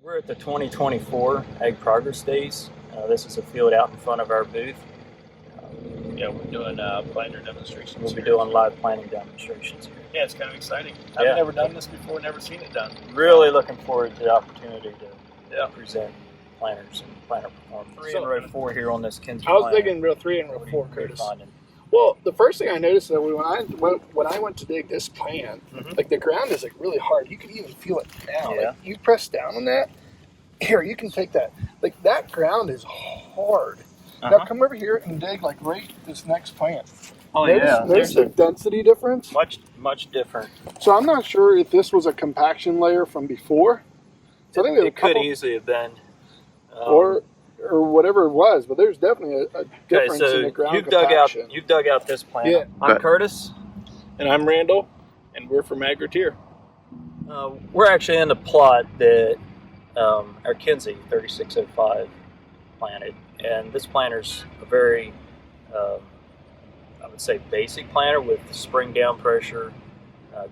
We're at the 2024 Ag Progress Days. This is a field out in front of our booth. Yeah, we're doing planter demonstrations. We'll be doing live planting demonstrations here. Yeah, it's kind of exciting. I've never done this before, never seen it done. Really looking forward to the opportunity to present planters and planter performance. 3 and row 4 here on this Kinsey I was planter. thinking row 3 and row 4, Curtis. Well, the first thing I noticed that when I went to dig this plant, like the ground is like really hard. You can even feel it now. Yeah. Like you press down on that. Here, you can take that. Like that ground is hard. Now come over here and dig like right this next plant. Oh Notice the density difference. Much different. So I'm not sure if this was a compaction layer from before. So I think it could easily have been. Or whatever it was, but there's definitely a difference in the ground compaction. You've dug out this plant. Yeah. I'm Curtis. And I'm Randall, and we're from Agriteer. We're actually in the plot that our Kinsey 3605 planted, and this planter's a very, I would say, basic planter with spring down pressure,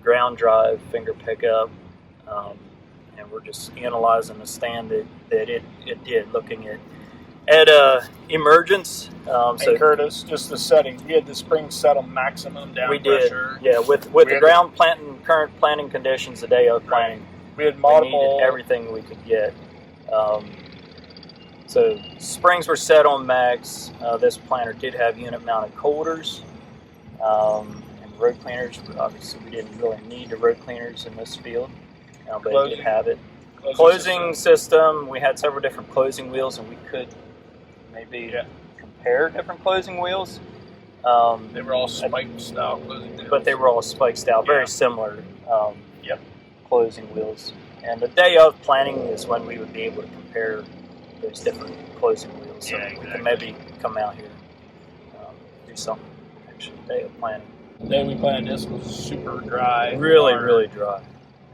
ground drive, finger pickup, and we're just analyzing the stand that it did, looking at emergence. So Curtis, just the setting. We had the spring settle maximum down pressure. We did, yeah. With the ground planting, current planting conditions, the day of planting, we had multiple. We needed everything we could get. So springs were set on max. This planter did have unit mounted coulters and road cleaners. Obviously, we didn't really need the road cleaners in this field, but it did have it. Closing system. We had several different closing wheels, and we could maybe compare different closing wheels. They were all spiked style closing wheels. But they were all spiked style, very similar closing wheels. And the day of planting is when we would be able to compare those different closing wheels. So we can maybe come out here, do something actually the day of planting. The day we planted this was super dry. Really dry.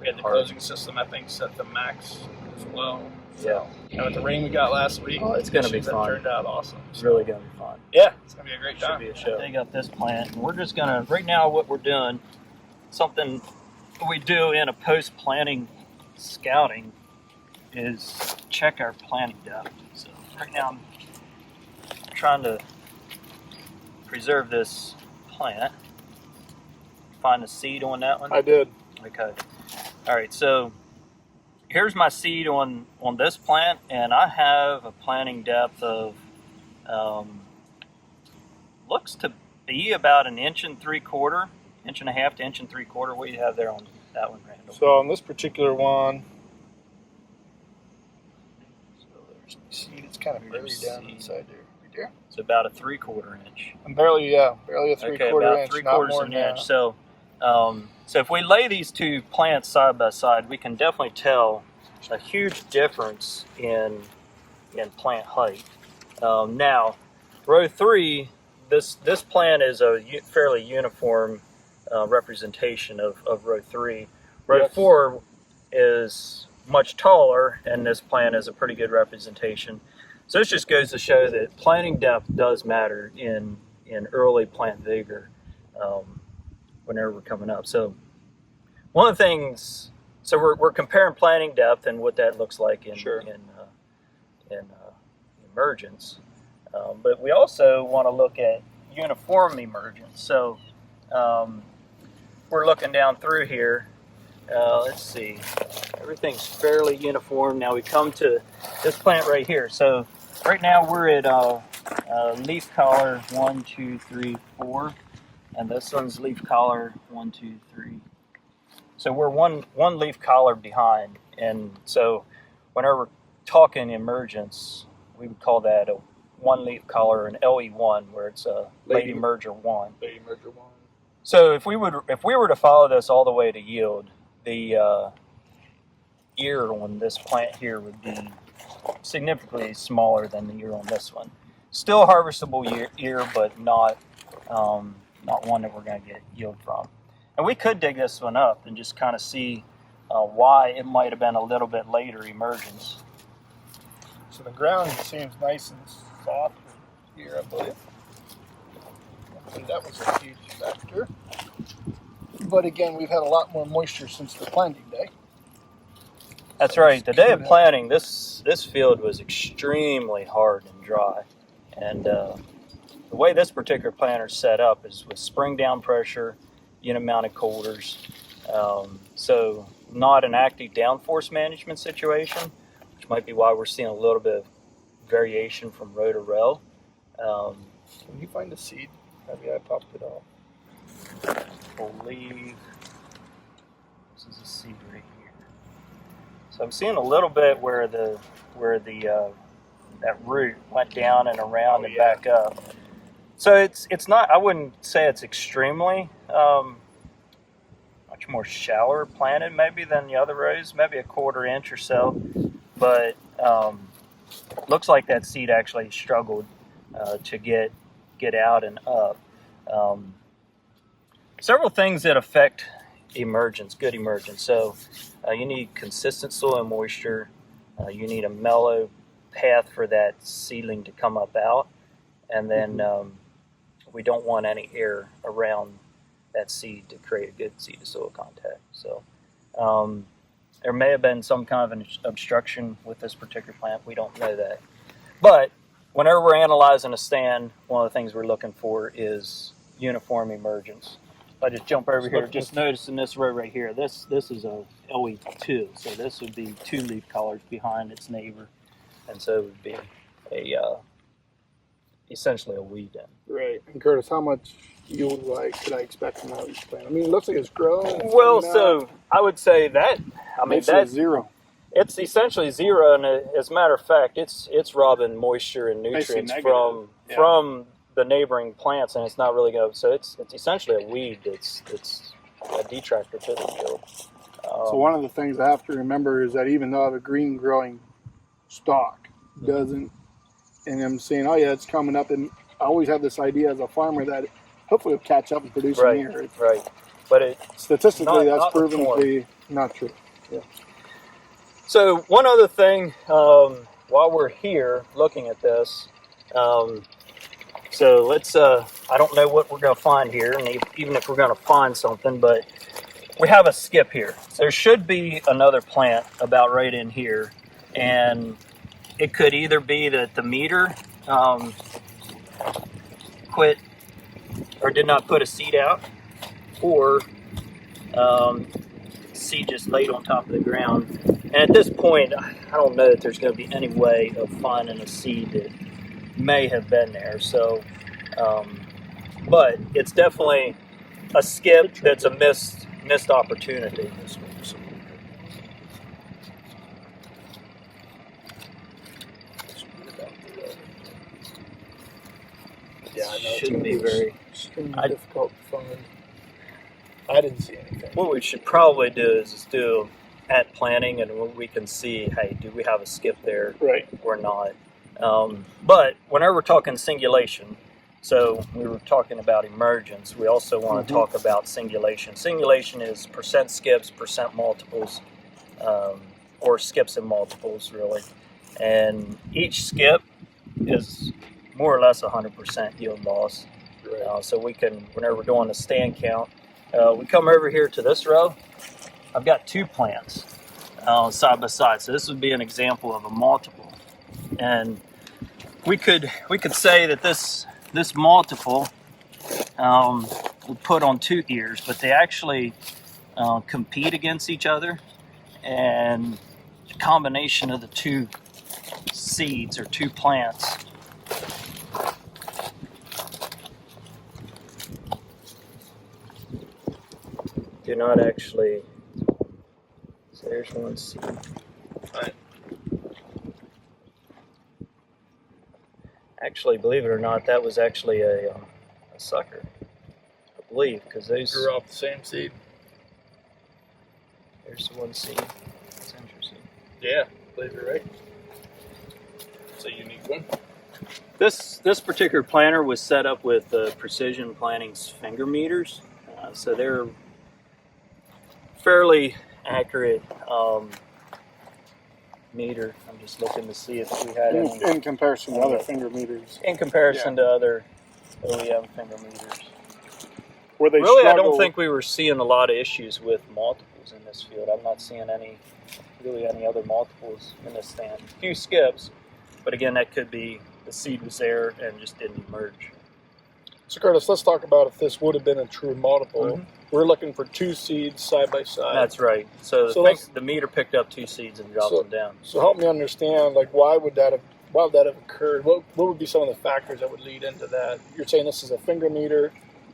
We had the closing system, I think, set to max as well. So, and with the rain we got last week, it's going to be fun. It turned out awesome. It's really going to be fun. Yeah, it's going to be a great time. Should be a show. Dig up this plant, and we're just going to, right now what we're doing, something we do in a post-planting scouting is check our planting depth. So right now I'm trying to preserve this plant. Find the seed on that one? I did. Okay. All right, so here's my seed on this plant, and I have a planting depth of looks to be about 1 3/4 inches, 1.5 to 1 3/4. What do you have there on that one, Randall? So on this particular one, so there's my seed. It's kind of buried down inside there. Right there. It's about a 3/4 inch. And barely a 3/4 inch. About 3/4 of an inch. So, so if we lay these two plants side by side, we can definitely tell a huge difference in plant height. Now, row 3, this plant is a fairly uniform representation of row 3. Row 4 is much taller, and this plant is a pretty good representation. So this just goes to show that planting depth does matter in early plant vigor whenever we're coming up. So one of the things, so we're comparing planting depth and what that looks like in emergence, but we also want to look at uniform emergence. So we're looking down through here. Let's see, everything's fairly uniform. Now we come to this plant right here. So right now we're at leaf collar 1, 2, 3, 4, and this one's leaf collar 1, 2, 3. So we're one leaf collar behind, and so whenever we're talking emergence, we would call that a 1 leaf collar, an LE1, where it's a late emerger 1. Late emerger 1. So if we were to follow this all the way to yield, the ear on this plant here would be significantly smaller than the ear on this one. Still harvestable ear, but not one that we're going to get yield from. And we could dig this one up and just kind of see why it might have been a little bit later emergence. So the ground seems nice and soft here, I believe. And that was a huge factor. But again, we've had a lot more moisture since the planting day. That's right. The day of planting, this field was extremely hard and dry, and the way this particular planter is set up is with spring down pressure, unit mounted coulters, so not an active downforce management situation, which might be why we're seeing a little bit of variation from row to row. Can you find the seed? Maybe I popped it off. I believe this is a seed right here. So I'm seeing a little bit where the that root went down and around and back up. So it's not. I wouldn't say it's extremely much more shallower planted maybe than the other rows, maybe a 1/4 inch or so. But looks like that seed actually struggled to get out and up. Several things that affect emergence, good emergence. So you need consistent soil moisture. You need a mellow path for that seedling to come up out, and then we don't want any air around that seed to create a good seed to soil contact. So there may have been some kind of an obstruction with this particular plant. We don't know that, but whenever we're analyzing a stand, one of the things we're looking for is uniform emergence. If I just jump over here, just notice in this row right here, this is a LE2, so this would be 2 leaf collars behind its neighbor, and so it would be a essentially a weed in. Right. And Curtis, how much yield could I expect from how each plant? I mean, it looks like it's growing. Well, so I would say that, I mean, that's zero. It's essentially zero, and as a matter of fact, it's robbing moisture and nutrients from the neighboring plants, and it's not really going to. So it's essentially a weed. It's a detractor to the field. So one of the things I have to remember is that even though I have a green growing stalk, doesn't, and I'm saying, oh yeah, it's coming up, and I always have this idea as a farmer that hopefully it'll catch up and produce an ear. Right. But statistically, that's proven to be not true. Yeah. So one other thing, while we're here looking at this, so let's, I don't know what we're going to find here, and even if we're going to find something, but we have a skip here. So there should be another plant about right in here, and it could either be that the meter quit or did not put a seed out, or seed just laid on top of the ground. And at this point, I don't know that there's going to be any way of finding a seed that may have been there. So, but it's definitely a skip that's a missed opportunity. Yeah, I know. Shouldn't be very difficult to find. I didn't see anything. What we should probably do is do at planting, and we can see, hey, do we have a skip there or not? But whenever we're talking singulation, so we were talking about emergence, we also want to talk about singulation. Singulation is percent skips, percent multiples, or skips and multiples, really. And each skip is more or less 100% yield loss. So we can, whenever we're doing a stand count, we come over here to this row. I've got 2 plants side by side, so this would be an example of a multiple. And we could say that this multiple would put on 2 ears, but they actually compete against each other, and the combination of the 2 seeds or 2 plants do not actually. So there's one seed. Actually, believe it or not, that was actually a sucker. I believe, because those grew off the same seed. There's the one seed. That's interesting. Yeah, I believe you're right. It's a unique one. This particular planter was set up with Precision Plantings finger meters, so they're fairly accurate meter. I'm just looking to see if we had any in comparison to other finger meters. In comparison to other OEM finger meters. Were they really, I don't think we were seeing a lot of issues with multiples in this field. I'm not seeing any really any other multiples in this stand. A few skips, but again, that could be the seed was there and just didn't emerge. So Curtis, let's talk about if this would have been a true multiple. Mm-hmm. We're looking for 2 seeds side by side. That's right. So the meter picked up 2 seeds and dropped them down. So help me understand, like, why would that have occurred? What would be some of the factors that would lead into that? You're saying this is a finger meter.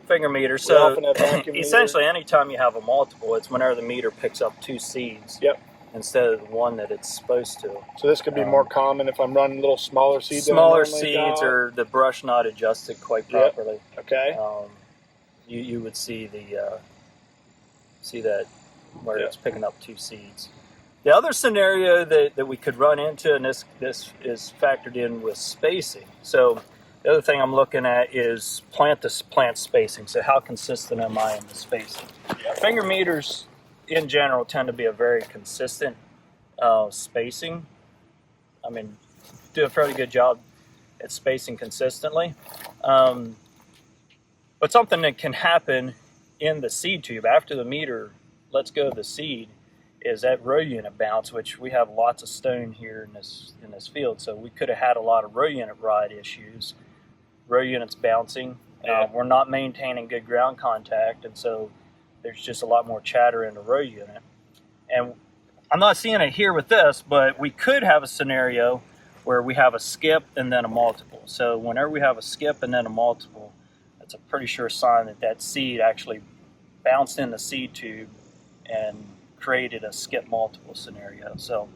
Finger meter. We often have vacuum meter. Essentially, anytime you have a multiple, it's whenever the meter picks up 2 seeds. Yep. Instead of the one that it's supposed to. So this could be more common if I'm running little smaller seeds. Smaller seeds, or the brush not adjusted quite properly. Yep. Okay. You would see that where it's picking up 2 seeds. The other scenario that we could run into, and this is factored in with spacing. So the other thing I'm looking at is plant to plant spacing. So how consistent am I in the spacing? Finger meters in general tend to be a very consistent spacing. I mean, do a fairly good job at spacing consistently. But something that can happen in the seed tube after the meter lets go of the seed is that row unit bounce, which we have lots of stone here in this field. So we could have had a lot of row unit ride issues. Row units bouncing. We're not maintaining good ground contact, and so there's just a lot more chatter in the row unit. And I'm not seeing it here with this, but we could have a scenario where we have a skip and then a multiple. So whenever we have a skip and then a multiple, that's a pretty sure sign that that seed actually bounced in the seed tube and created a skip multiple scenario. So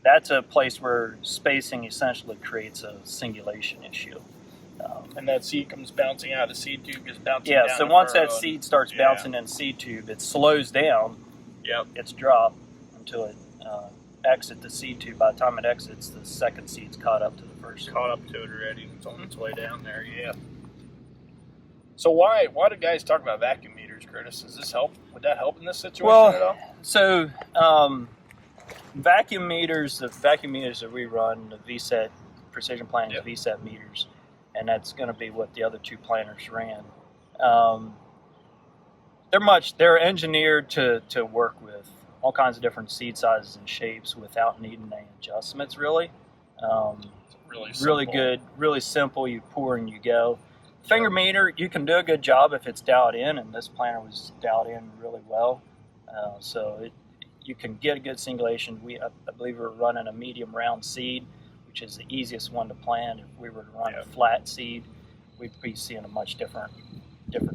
that's a place where spacing essentially creates a singulation issue. And that seed comes bouncing out of the seed tube, just bouncing down. Yeah, so once that seed starts bouncing in seed tube, it slows down. Yep. Its drop until it exits the seed tube. By the time it exits, the second seed's caught up to the first. Caught up to it already. It's on its way down there. Yeah. So why do guys talk about vacuum meters, Curtis? Does this help? Would that help in this situation at all? So vacuum meters, the vacuum meters that we run, the VSET precision planning VSET meters, and that's going to be what the other 2 planters ran. They're engineered to work with all kinds of different seed sizes and shapes without needing any adjustments, really. Really good, really simple. You pour and you go. Finger meter, you can do a good job if it's dialed in, and this planter was dialed in really well. So you can get a good singulation. I believe we're running a medium round seed, which is the easiest one to plant. If we were to run a flat seed, we'd be seeing a much different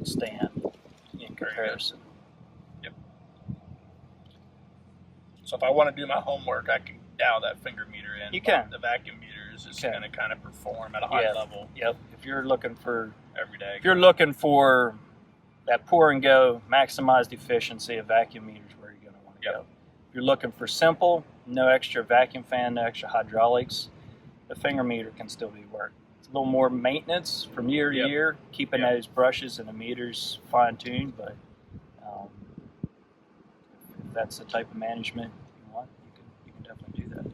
stand in comparison. Yep. So if I want to do my homework, I can dial that finger meter in. You can. The vacuum meter is just going to kind of perform at a high level. Yep. If you're looking for every day, if you're looking for that pour and go maximized efficiency, a vacuum meter is where you're going to want to go. If you're looking for simple, no extra vacuum fan, no extra hydraulics, the finger meter can still be worked. It's a little more maintenance from year to year, keeping those brushes and the meters fine-tuned, but if that's the type of management you want, you can definitely do that.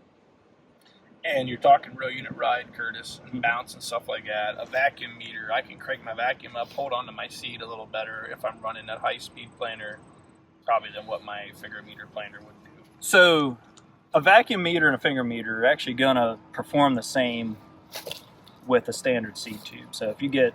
And you're talking row unit ride, Curtis, and bounce and stuff like that. A vacuum meter, I can crank my vacuum up, hold on to my seed a little better if I'm running that high-speed planter, probably than what my finger meter planter would do. So a vacuum meter and a finger meter are actually going to perform the same with a standard seed tube. So if you get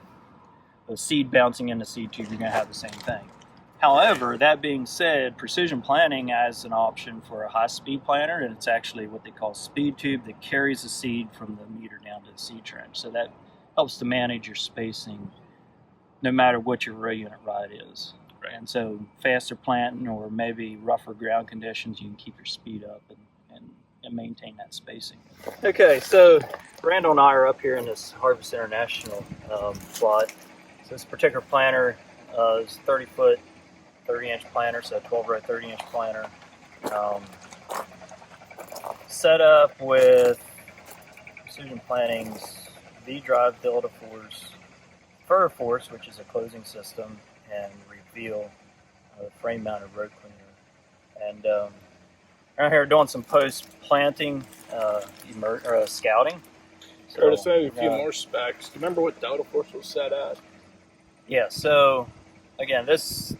the seed bouncing in the seed tube, you're going to have the same thing. However, that being said, precision planting as an option for a high-speed planter, and it's actually what they call speed tube that carries the seed from the meter down to the seed trench. So that helps to manage your spacing no matter what your row unit ride is. Right. And so faster planting or maybe rougher ground conditions, you can keep your speed up and maintain that spacing. Okay, so Randall and I are up here in this Harvest International plot. So this particular planter is 30-foot, 30-inch planter, so a 12-row 30-inch planter. Set up with Precision Planning's V-Drive Delta Force, Fur Force, which is a closing system, and Reveal, frame-mounted road cleaner. And around here doing some post-planting scouting. So, Curtis, a few more specs. Do you remember what Delta Force was set at? Yeah, so again, this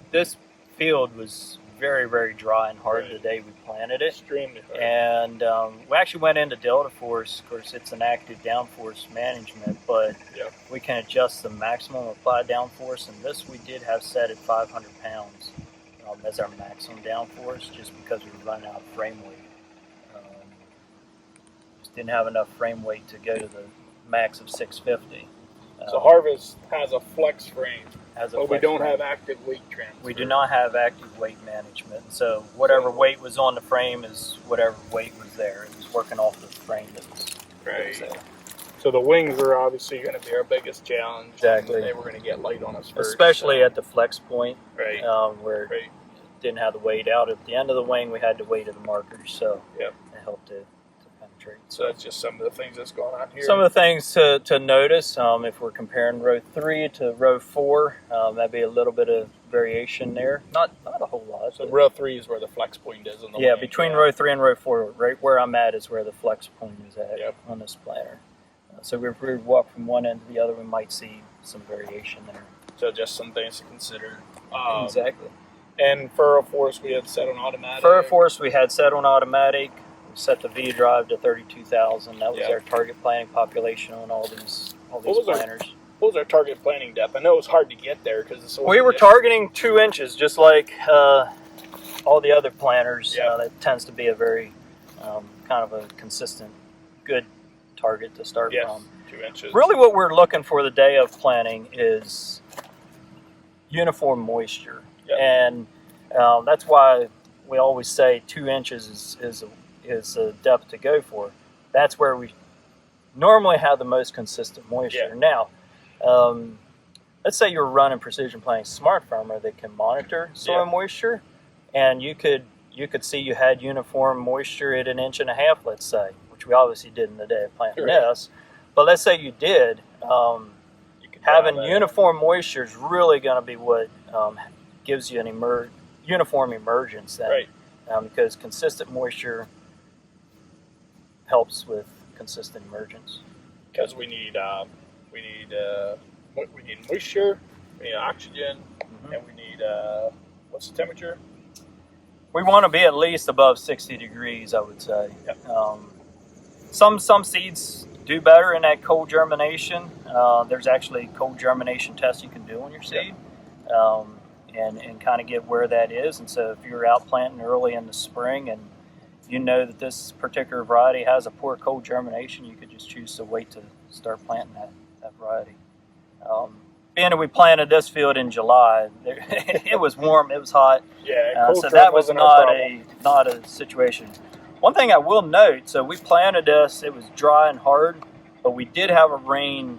field was very, very dry and hard Right. the day we planted it. Extremely hard. And we actually went into Delta Force. Of course, it's an active downforce management, but Yep. we can adjust the maximum applied downforce. And this we did have set at 500 pounds as our maximum downforce, just because we were running out of frame weight. Just didn't have enough frame weight to go to the max of 650. So Harvest has a flex frame, Has a but we flex don't frame. have active weight transfer. We do not have active weight management. So whatever weight was on the frame is whatever weight was there. It was working off the frame that was Right. there. So the wings are obviously going to be our biggest challenge. Exactly. And they were going to get light on us first. Especially so. at the flex point, Right. where Right. it didn't have the weight out. At the end of the wing, we had the weight of the markers. So Yep. it helped to penetrate. So that's just some of the things that's going on here. Some of the things to notice, if we're comparing row 3 to row 4, that'd be a little bit of variation there. Not a whole lot. So but row 3 is where the flex point is on the yeah, wing. between row 3 and row 4, right where I'm at is where the flex point is at Yep. on this planter. So if we walk from one end to the other, we might see some variation there. So just some things to consider. Exactly. And furrow force we had set on automatic. Furrow force we had set on automatic. We set the V drive to 32,000. That was Yeah. our target planting population on all these was our- planters. What was our target planting depth? I know it was hard to get there because it's so We were targeting 2 inches, just like all the other planters. Yeah. That tends to be a very kind of a consistent, good target to start Yes, from. 2 inches. Really what we're looking for the day of planting is uniform moisture. Yep. And that's why we always say 2 inches is a depth to go for. That's where we normally have the most consistent moisture. Yeah. Now, let's say you're running Precision Planting Smart Farmer that can monitor soil Yeah. moisture, and you could see you had uniform moisture at 1.5 inches, let's say, which we obviously did in the day of planting Right. this. But let's say you did. You can Having dial that uniform moisture is really going to be what gives you an uniform emergence then. Right. Because consistent moisture helps with consistent emergence. because we need moisture, we need oxygen, Mhm. and we need what's the temperature? We want to be at least above 60 degrees, I would say. Yep. Some seeds do better in that cold germination. There's actually cold germination tests you can do on your seed, and kind of get where that is. And so if you're out planting early in the spring and you know that this particular variety has a poor cold germination, you could just choose to wait to start planting that variety. Being that we planted this field in July, it was warm, it was hot. Yeah, cold So trend that was wasn't our not problem. a situation. One thing I will note, so we planted this, it was dry and hard, but we did have a rain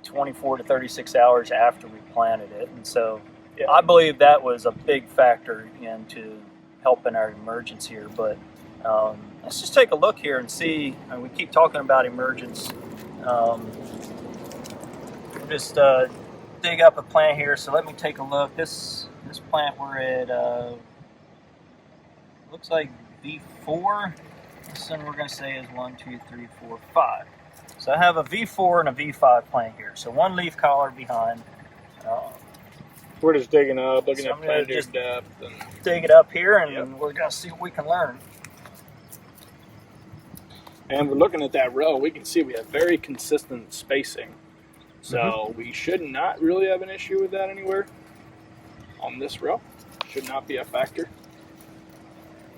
24 to 36 hours after we planted it. And so Yeah. I believe that was a big factor into helping our emergence here. But let's just take a look here and see, and we keep talking about emergence. We'll just dig up a plant here. So let me take a look. This plant we're at, looks like V4. This one we're going to say is 1, 2, 3, 4, 5. So I have a V4 and a V5 plant here. So one leaf collar behind. We're just digging up, looking So at I'm gonna planter just depth, and dig it up here, and Yep. we're going to see what we can learn. we're looking at that row. We can see we have very consistent spacing, so we should not really have an issue with that anywhere on this row. Should not be a factor.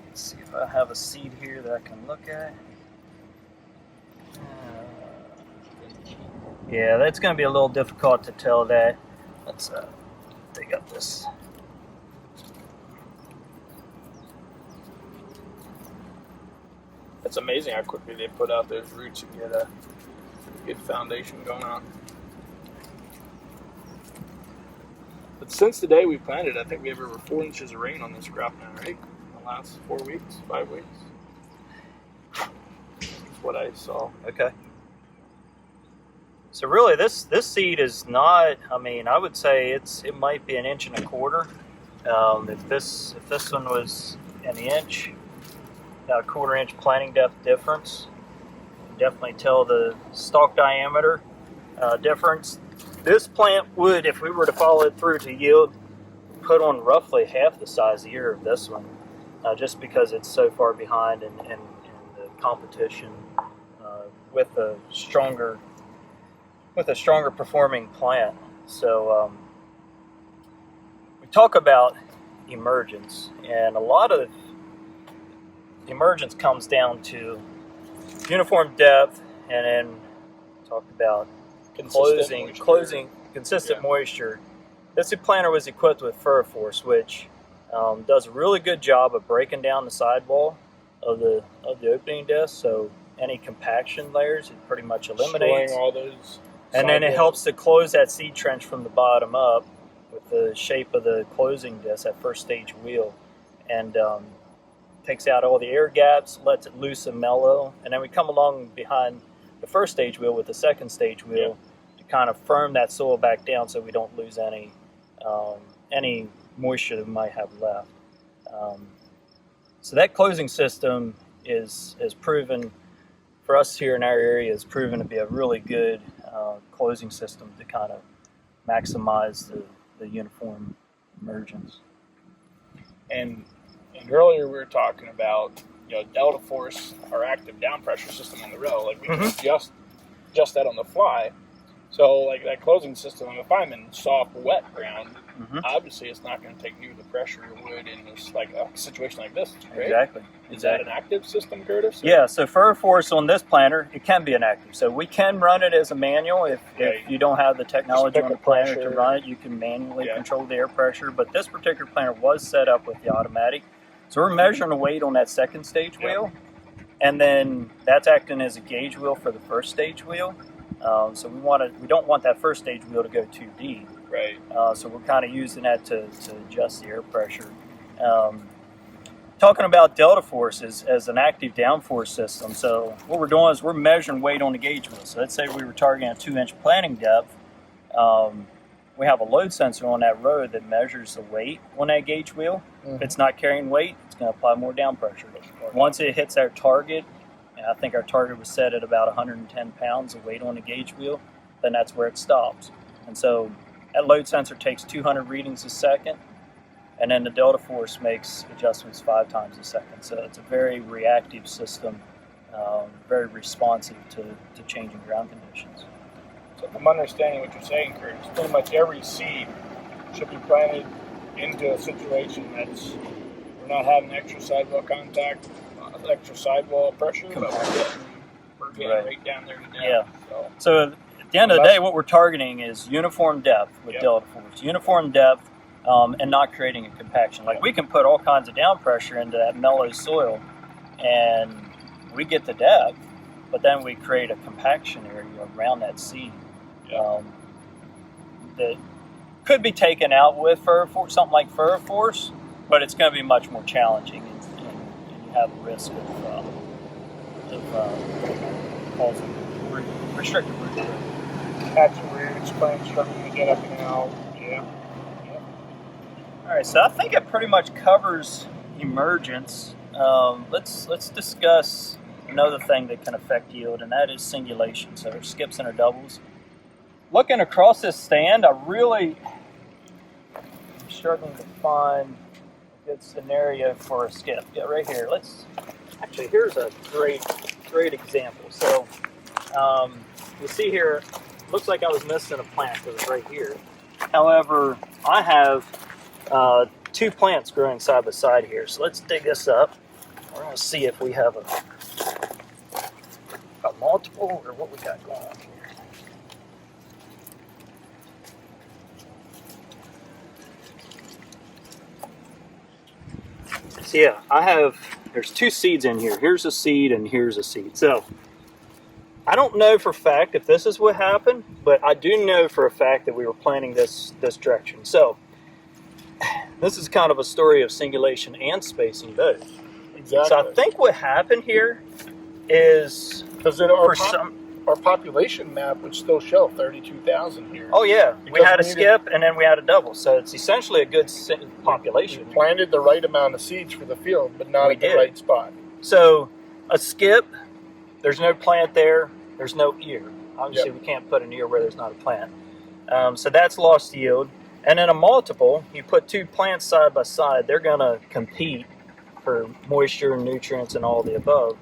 Let's see if I have a seed here that I can look at. Yeah, that's going to be a little difficult to tell that. Let's dig up this. It's amazing how quickly they put out those roots and get a good foundation going on. But since the day we planted, I think we have over 4 inches of rain on this crop now, right? In the last 4 weeks, 5 weeks. That's what I saw. Okay. So really, this seed is not. I mean, I would say it might be 1.25 inches. If this one was an inch, about a 1/4 inch planting depth difference. You can definitely tell the stalk diameter difference. This plant would, if we were to follow it through to yield, put on roughly half the size of ear of this one, just because it's so far behind in the competition with a stronger performing plant. So we talk about emergence, and a lot of emergence comes down to uniform depth, and then talk about closing consistent moisture. This planter was equipped with FurForce, which does a really good job of breaking down the sidewall of the opening disc. So any compaction layers, it pretty much eliminates. Destroying all those. And then it helps to close that seed trench from the bottom up with the shape of the closing disc, that first stage wheel, and takes out all the air gaps, lets it loose and mellow. And then we come along behind the first stage wheel with the second stage wheel to kind of firm that soil back down so we don't lose any moisture that we might have left. So that closing system is proven, for us here in our area, is proven to be a really good closing system to kind of maximize the uniform emergence. And earlier we were talking about, Delta Force, our active down pressure system on the row. Like we can adjust that on the fly. So like that closing system, if I'm in soft, wet ground, obviously it's not going to take near the pressure it would in this like a situation like this. Right? Exactly. Is that an active system, Curtis? Or? Yeah. So FurForce on this planter, it can be an active. So we can run it as a manual if you don't have the technology on the planter to run it. You can manually control the air pressure. But this particular planter was set up with the automatic. So we're measuring the weight on that second stage wheel, and then that's acting as a gauge wheel for the first stage wheel. So we don't want that first stage wheel to go too deep. Right. So we're kind of using that to adjust the air pressure. Talking about Delta Force as an active downforce system. So what we're doing is we're measuring weight on the gauge wheel. So let's say we were targeting a 2-inch planting depth. We have a load sensor on that road that measures the weight on that gauge wheel. If it's not carrying weight, it's going to apply more down pressure. Once it hits our target, and I think our target was set at about 110 pounds of weight on the gauge wheel, then that's where it stops. And so that load sensor takes 200 readings a second, and then the Delta Force makes adjustments 5 times a second. So it's a very reactive system, very responsive to changing ground conditions. So if I'm understanding what you're saying, Curtis, pretty much every seed should be planted into a situation that's we're not having extra sidewall contact, extra sidewall pressure, but we're getting right down there to down. Yeah. So at the end of the day, what we're targeting is uniform depth with Delta Force. Uniform depth and not creating a compaction. Like we can put all kinds of down pressure into that mellow soil and we get the depth, but then we create a compaction area around that seed that could be taken out with FurForce, something like FurForce, but it's going to be much more challenging, and you have a risk of causing restricted root growth. Catching roots, plants struggling to get up and out. All right, so I think it pretty much covers emergence. Let's discuss another thing that can affect yield, and that is singulation. So there's skips and our doubles. Looking across this stand, I'm struggling to find a good scenario for a skip. Yeah, right here. Here's a great example. So you see here, looks like I was missing a plant that was right here. However, I have 2 plants growing side by side here. So let's dig this up. We're going to see if we have a multiple or what we got going on here. So yeah, there's 2 seeds in here. Here's a seed and here's a seed. So I don't know for a fact if this is what happened, but I do know for a fact that we were planting this direction. So this is kind of a story of singulation and spacing both. Exactly. So I think what happened here is because our population map would still show 32,000 here. Oh yeah, we had a skip and then we had a double, so it's essentially a good population. We planted the right amount of seeds for the field, but not at the right spot. So a skip, there's no plant there, there's no ear. Obviously we can't put an ear where there's not a plant. So that's lost yield. And in a multiple, you put two plants side by side, they're going to compete for moisture, nutrients, and all the above.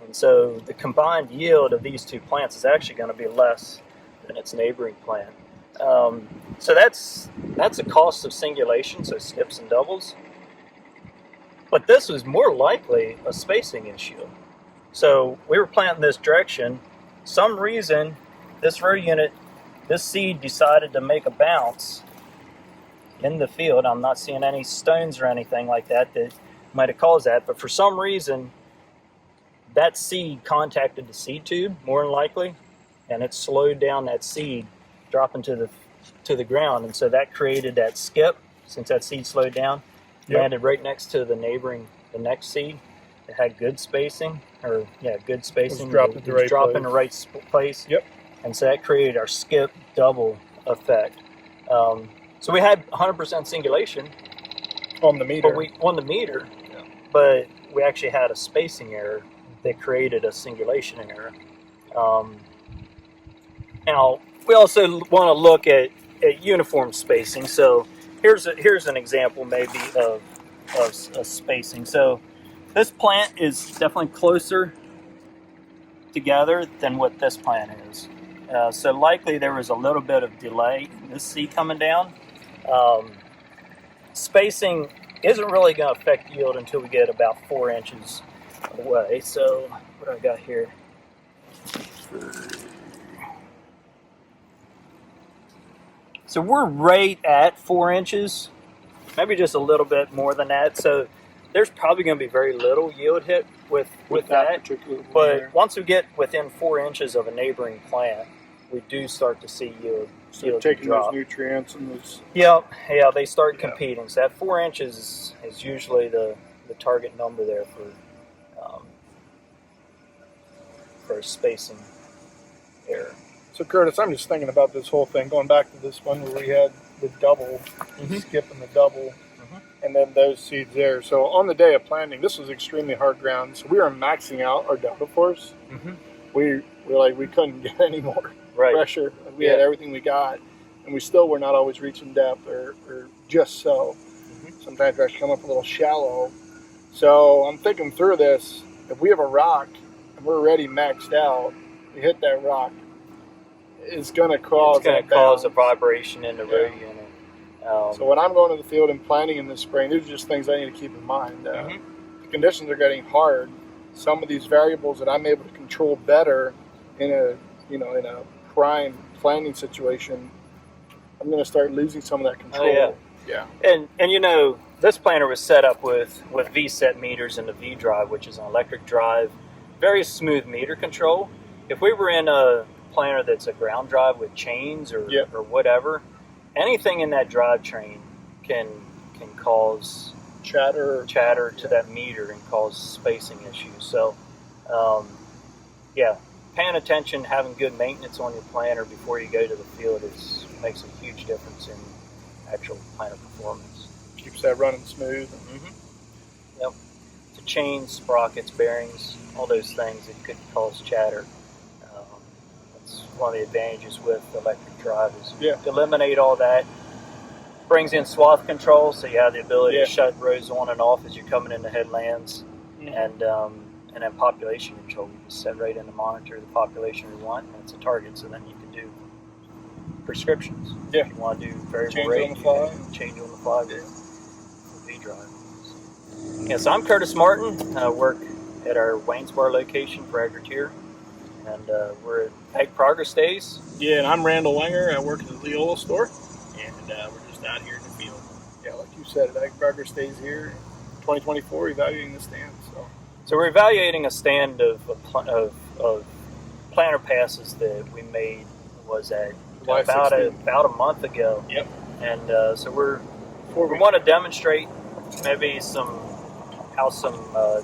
And so the combined yield of these two plants is actually going to be less than its neighboring plant. So that's a cost of singulation, so skips and doubles. But this was more likely a spacing issue. So we were planting this direction. Some reason, this row unit, this seed decided to make a bounce in the field. I'm not seeing any stones or anything like that that might have caused that, but for some reason, that seed contacted the seed tube, more than likely, and it slowed down that seed dropping to the ground, and so that created that skip. Since that seed slowed down, landed right next to the next seed. It had good spacing, good spacing. It was dropped in the right place. Yep. And so that created our skip double effect. So we had 100% singulation on the meter. But we actually had a spacing error that created a singulation error. Now we also want to look at uniform spacing. So here's an example maybe of spacing. So this plant is definitely closer together than what this plant is. So likely there was a little bit of delay in this seed coming down. Spacing isn't really going to affect yield until we get about 4 inches away. So what do I got here? So we're right at 4 inches, maybe just a little bit more than that. So there's probably going to be very little yield hit with that. But once we get within 4 inches of a neighboring plant, we do start to see yield taking drop. those nutrients and those. Yeah, they start competing. So that 4 inches is usually the target number there for a spacing error. So Curtis, I'm just thinking about this whole thing, going back to this one where we had the double, skip and the double, and then those seeds there. So on the day of planting, this was extremely hard ground. So we were maxing out our delta force. We couldn't get any more pressure. We had everything we got, and we still were not always reaching depth or just so. Sometimes we actually come up a little shallow. So I'm thinking through this. If we have a rock and we're already maxed out, we hit that rock, it's going to cause a vibration in the row unit. So when I'm going to the field and planting in the spring, these are just things I need to keep in mind. The conditions are getting hard. Some of these variables that I'm able to control better in a prime planting situation, I'm going to start losing some of that control. And this planter was set up with V-set meters in the V-drive, which is an electric drive, very smooth meter control. If we were in a planter that's a ground drive with chains or whatever, anything in that drivetrain can cause chatter to that meter and cause spacing issues. So paying attention, having good maintenance on your planter before you go to the field makes a huge difference in actual planter performance. Keeps that running smooth. Yep. So chains, sprockets, bearings, all those things that could cause chatter. That's one of the advantages with electric drive is to eliminate all that. Brings in swath control, so you have the ability to shut rows on and off as you're coming into headlands, and then population control. You just set right in to monitor the population you want, and it's a target. So then you can do prescriptions. If you want to do variable rate, change on the fly with V-drive. So I'm Curtis Martin. I work at our Waynesboro location for Agriteer, and we're at Ag Progress Days. Yeah, and I'm Randall Wenger. I work at the Leola store, and we're just out here in the field. Yeah, like you said, Ag Progress Days here in 2024, evaluating the stand. So we're evaluating a stand of planter passes that we made about a month ago. Yep. And so we want to demonstrate maybe how some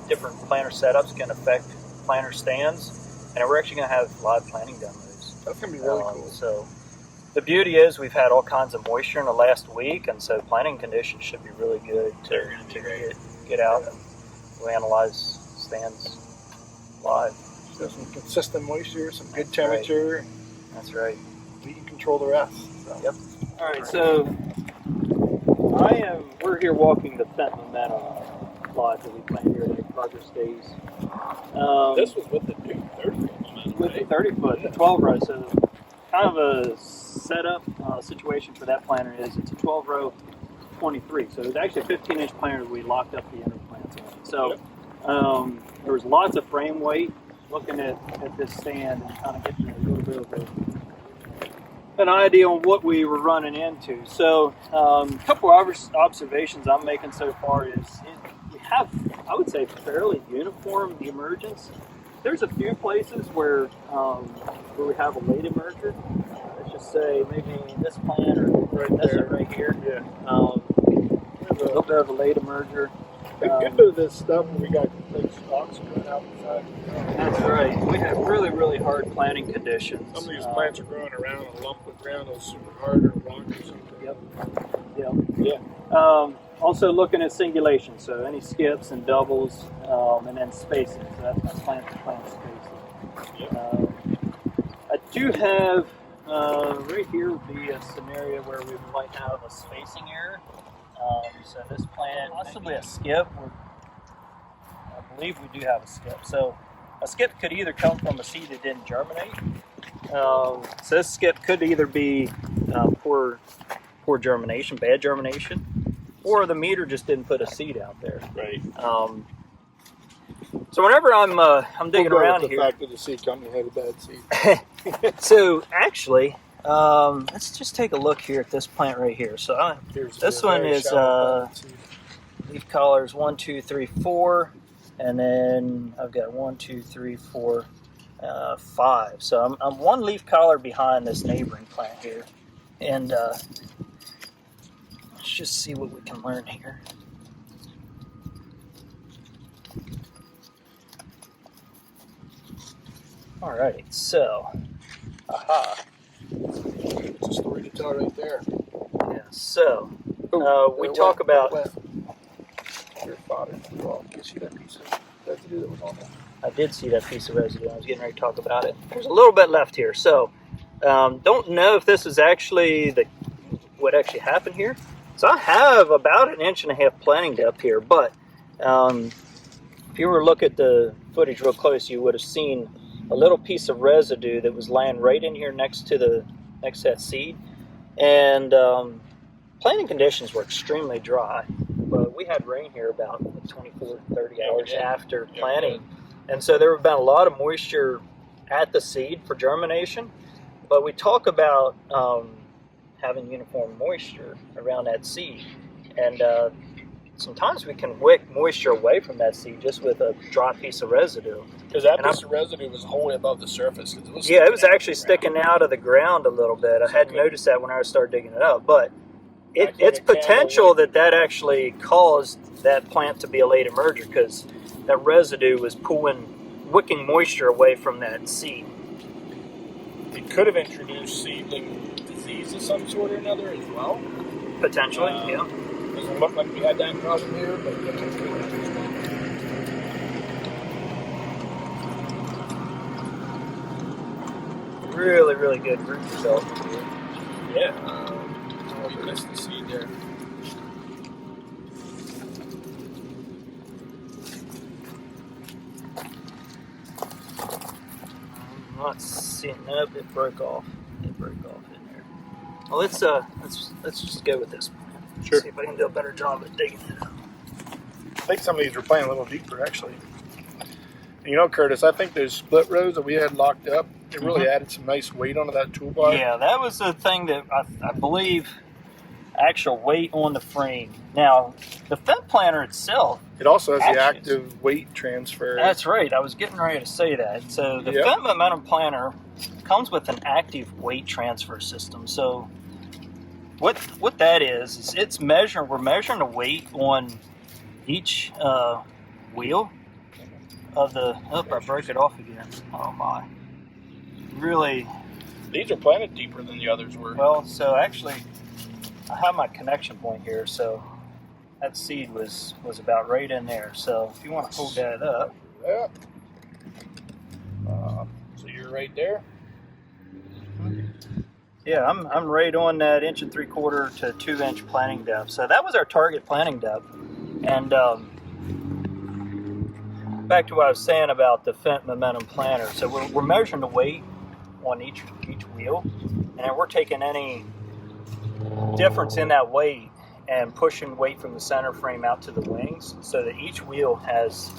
different planter setups can affect planter stands, and we're actually going to have live planting demos. That's going to be really cool. So the beauty is we've had all kinds of moisture in the last week, and so planting conditions should be really good to get out and analyze stands live. So some consistent moisture, some good temperature. That's right. We can control the rest. So. Yep. All right, so we're here walking the Fent Momentum plot that we planted here at Parker Stays. This was with the new 30-foot momentum, with the right? 30 foot, the 12 row. So kind of a setup situation for that planter is it's a 12 row 23. So it's actually a 15-inch planter that we locked up the inner plants on. So there was lots of frame weight looking at this stand and kind of getting a little bit of an idea on what we were running into. So a couple of observations I'm making so far is we have, I would say, fairly uniform emergence. There's a few places where we have a late emerger. Let's just say maybe this plant or right here. Yeah. A little bit of a late emerger. A good bit of this stuff we got like stalks growing out the side. That's right. We have really, really hard planting conditions. Some of these plants are growing around a lump of ground that's super hard or rock or something. Yep. Yeah. Also looking at singulation, so any skips and doubles, and then spacing. So that's my plant spacing. Yep. I do have right here would be a scenario where we might have a spacing error. So this plant, possibly a skip. I believe we do have a skip. So a skip could either come from a seed that didn't germinate. So this skip could either be poor germination, bad germination, or the meter just didn't put a seed out there. Right. So whenever I'm digging around the here, fact that the seed company had a bad seed. so actually, let's just take a look here at this plant right here. So this one is leaf collars 1, 2, 3, 4, and then I've got 1, 2, 3, 4, 5. So I'm one leaf collar behind this neighboring plant here, and let's just see what we can learn here. All right, so, It's a story to tell right there. yeah, so we Ooh, talk about. Your father. Well, you see that piece of residue that was on there? I did see that piece of residue. I was getting ready to talk about it. There's a little bit left here, so don't know if this is actually what actually happened here. So I have about 1.5 inch planting depth here, but if you were to look at the footage real close, you would have seen a little piece of residue that was laying right in here next to that seed. And planting conditions were extremely dry, but we had rain here about 24 to 30 hours after planting. And so there would have been a lot of moisture at the seed for germination, but we talk about having uniform moisture around that seed. And sometimes we can wick moisture away from that seed just with a dry piece of residue. Because that piece of residue was wholly above the surface. It was actually sticking out of the ground a little bit. I hadn't noticed that when I started digging it up, but it's potential that actually caused that plant to be a late emerger because that residue was wicking moisture away from that seed. It could have introduced seedling disease of some sort or another as well. Potentially, yeah. Doesn't look like we had that problem here, but it could have. Really, really good root development here. Yeah. We missed the seed there. I'm not seeing. Nope, it broke off. It broke off in there. Well, let's just go with this plan. Sure. See if I can do a better job at digging it up. I think some of these were playing a little deeper, actually. You know, Curtis, I think those split rows that we had locked up, it really added some nice weight onto that toolbar. Yeah, that was the thing that I believe actual weight on the frame. Now, the Fent planter itself. It also has the active weight transfer. That's right. I was getting ready to say that. So the Fent Momentum planter comes with an active weight transfer system. So what that is it's measuring. We're measuring the weight on each wheel of the. Oh, I broke it off again. Oh my! Really. These are planted deeper than the others were. Well, so actually, I have my connection point here. So that seed was about right in there. So if you want to hold that up. Yeah. So you're right there. Yeah, I'm right on that 1 3/4 to 2 inch planting depth. So that was our target planting depth. And back to what I was saying about the Fendt Momentum planter. So we're measuring the weight on each wheel, and then we're taking any difference in that weight and pushing weight from the center frame out to the wings, so that each wheel has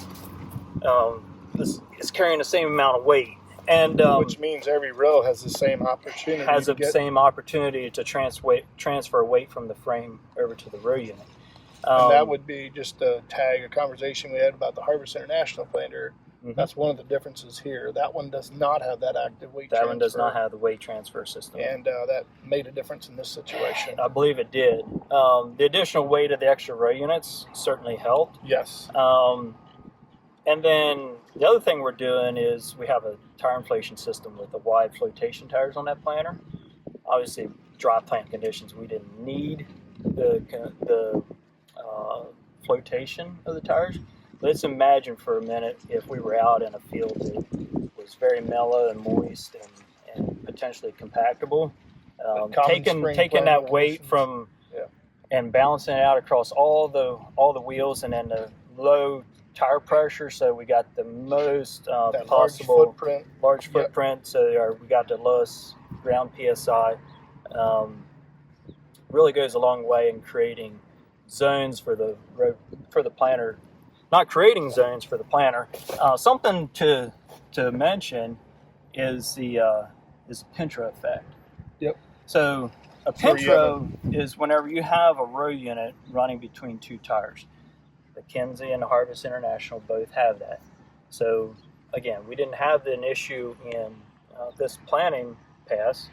is carrying the same amount of weight. And which means every row has the same opportunity. Has the same opportunity to transfer weight from the frame over to the row unit. And that would be just to tag a conversation we had about the Harvest International planter. Mm-hmm. That's one of the differences here. That one does not have that active weight transfer. That one does not have the weight transfer system. And that made a difference in this situation. I believe it did. The additional weight of the extra row units certainly helped. Yes. And then the other thing we're doing is we have a tire inflation system with the wide flotation tires on that planter. Obviously, dry plant conditions, we didn't need the flotation of the tires. Let's imagine for a minute if we were out in a field that was very mellow and moist and potentially compactable. Taking that weight from and balancing it out across all the wheels, and then the low tire pressure, so we got the most possible large footprint. So we got the lowest ground PSI. Really goes a long way in creating zones for the planter. Not creating zones for the planter. Something to mention is the pinch row effect. Yep. So a pinch row is whenever you have a row unit running between two tires. The Kinsey and the Harvest International both have that. So again, we didn't have an issue in this planting pass.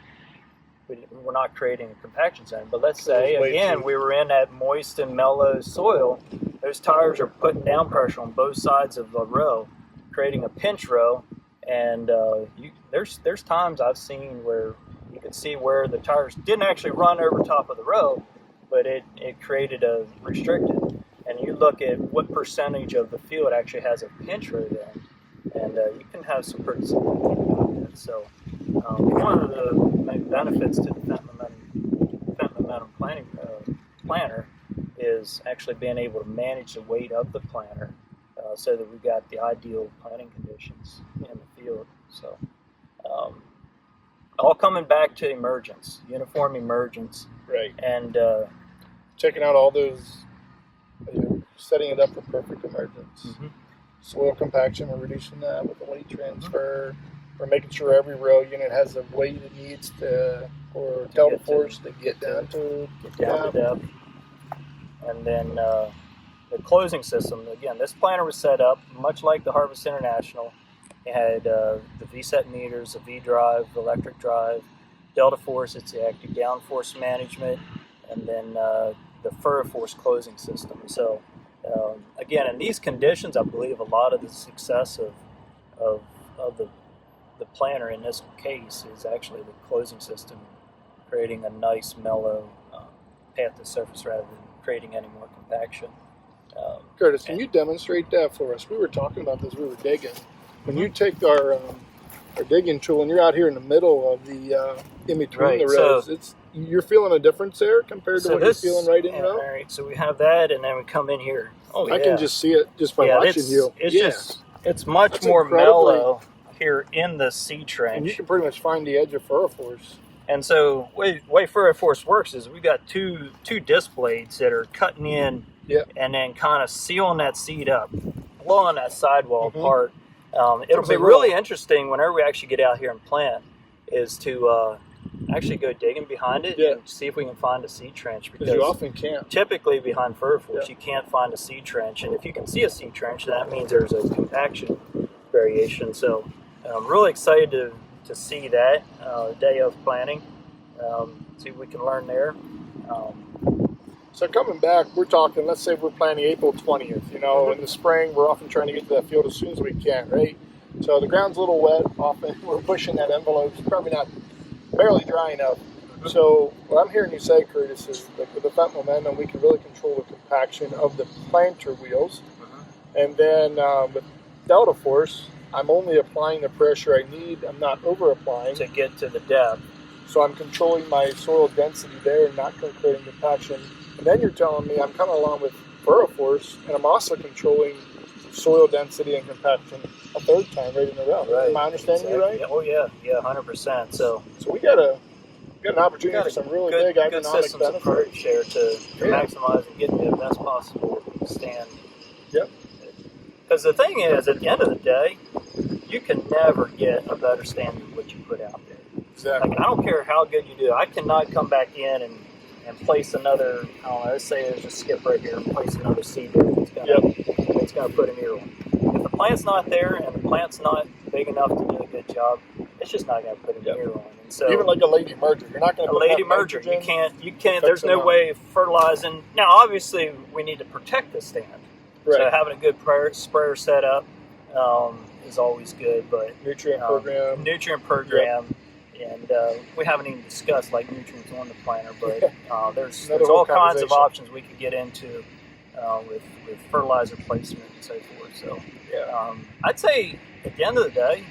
We're not creating a compaction zone, but let's say again we were in that moist and mellow soil. Those tires are putting down pressure on both sides of the row, creating a pinch row. And there's times I've seen where you can see where the tires didn't actually run over top of the row, but it created a restricted. And you look at what percentage of the field actually has a pinch row then, and you can have some pretty significant. So one of the main benefits to the Fendt Momentum planter is actually being able to manage the weight of the planter, so that we got the ideal planting conditions in the field. So all coming back to emergence, uniform emergence, right? And checking out all those. Setting it up for perfect emergence. Mm-hmm. Soil compaction, we're reducing that with the weight transfer. We're making sure every row unit has the weight it needs for delta force to get down to depth. And then the closing system, again, this planter was set up much like the Harvest International. It had the VSET meters, the V-drive, the electric drive, delta force, it's the active downforce management, and then the FurrowForce closing system. So again, in these conditions, I believe a lot of the success of the planter in this case is actually the closing system, creating a nice mellow path to surface rather than creating any more compaction. Curtis, can you demonstrate that for us? We were talking about this. We were digging. When you take our digging tool and you're out here in the middle of the in between the rows, so you're feeling a difference there compared to what you're feeling right in row? All right, so we have that, and then we come in here. I can just see it just by watching you. It's much more mellow here in the C trench. And you can pretty much find the edge of FurrowForce. And so way FurrowForce works is we've got two disc blades that are cutting in and then kind of sealing that seed up, blowing that sidewall apart. It'll be really interesting whenever we actually get out here and plant is to actually go digging behind it and see if we can find a seed trench, because you often can't. Typically behind FurrowForce you can't find a seed trench, and if you can see a seed trench, that means there's a compaction variation. So I'm really excited to see that day of planting, see what we can learn there. So coming back, we're talking, let's say we're planting April 20th, in the spring, we're often trying to get to that field as soon as we can, right? So the ground's a little wet, often we're pushing that envelope, it's probably not barely dry enough. So what I'm hearing you say, Curtis, is that with the Fendt Momentum, we can really control the compaction of the planter wheels. And then with delta force, I'm only applying the pressure I need, I'm not over applying. To get to the depth. So I'm controlling my soil density there and not creating compaction. And then you're telling me I'm coming along with Force, and I'm also controlling soil density and compaction a third time right in a row. Right. Am I understanding you right? Oh yeah, 100%. So we got an opportunity for some really big good agronomic systems benefits. approach here to maximize and get the best possible stand. Yep. Because the thing is, at the end of the day, you can never get a better stand than what you put out there. Exactly. Like, I don't care how good you do. I cannot come back in and place another, I don't know, let's say there's a skip right here and place another seed there that's going to put an ear on. If the plant's not there and the plant's not big enough to do a good job, it's just not going to put an ear on. And so, even like a lady merger, you're not going to a lady merger. You can't. There's no way of fertilizing. Now, obviously, we need to protect the stand. Right. So having a good sprayer set up is always good. But nutrient program. Yep. And we haven't even discussed like nutrients on the planter, but there's all kinds of options we could get into with fertilizer placement and so forth. So I'd say at the end of the day,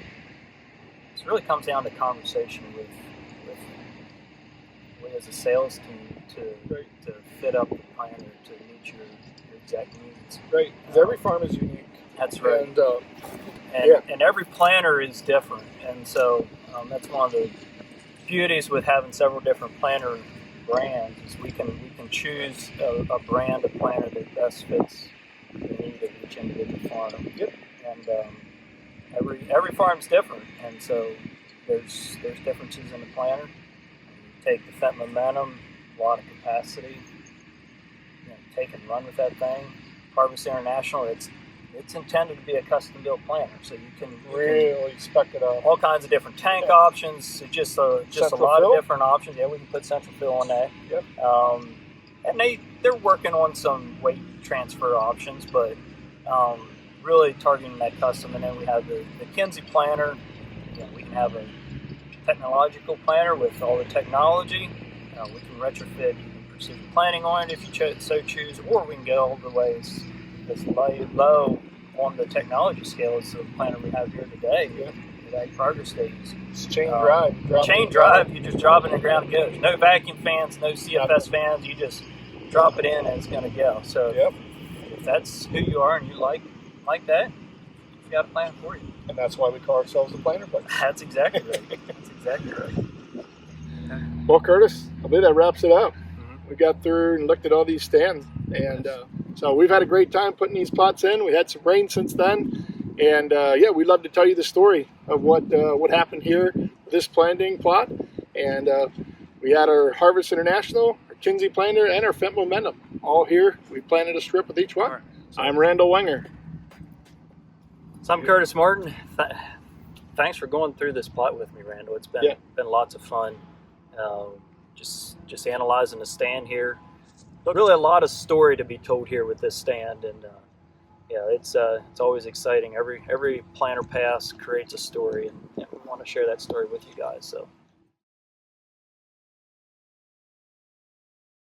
it really comes down to conversation with as a sales team to fit up the planter to meet your exact needs. Right, because every farm is unique. That's right. And every planter is different, and so that's one of the beauties with having several different planter brands is we can choose a brand of planter that best fits the need of each individual farm. Yep. And every farm's different, and so there's differences in the planter. You take the Fendt Momentum, a lot of capacity. Take and run with that thing. Harvest International, it's intended to be a custom built planter, so you can spec it out. All kinds of different tank options, just a lot of different options. Yeah, we can put central fill on that. Yep. And they're working on some weight transfer options, but really targeting that custom. And then we have the Kinsey planter. We can have a technological planter with all the technology. We can retrofit even precision planting on it if you so choose, or we can go all the way as low on the technology scale as the planter we have here today. The Ag Progress stages. It's chain drive. Chain drive, you just drop it in the ground and it goes. No vacuum fans, no CFS fans, you just drop it in and it's going to go. So if that's who you are and you like that, we got a plan for you. And that's why we call ourselves the planter place. That's exactly right. That's exactly right. Well, Curtis, I believe that wraps it up. We got through and looked at all these stands, and so we've had a great time putting these plots in. We had some rain since then, and we'd love to tell you the story of what happened here with this planting plot. And we had our Harvest International, our Kinsey planter, and our Fendt Momentum all here. We planted a strip with each one. Right. So I'm Randall Wenger. So I'm Curtis Martin. Thanks for going through this plot with me, Randall. It's been lots of fun. Just analyzing the stand here. Really a lot of story to be told here with this stand, and it's always exciting. Every planter pass creates a story, and we want to share that story with you guys. So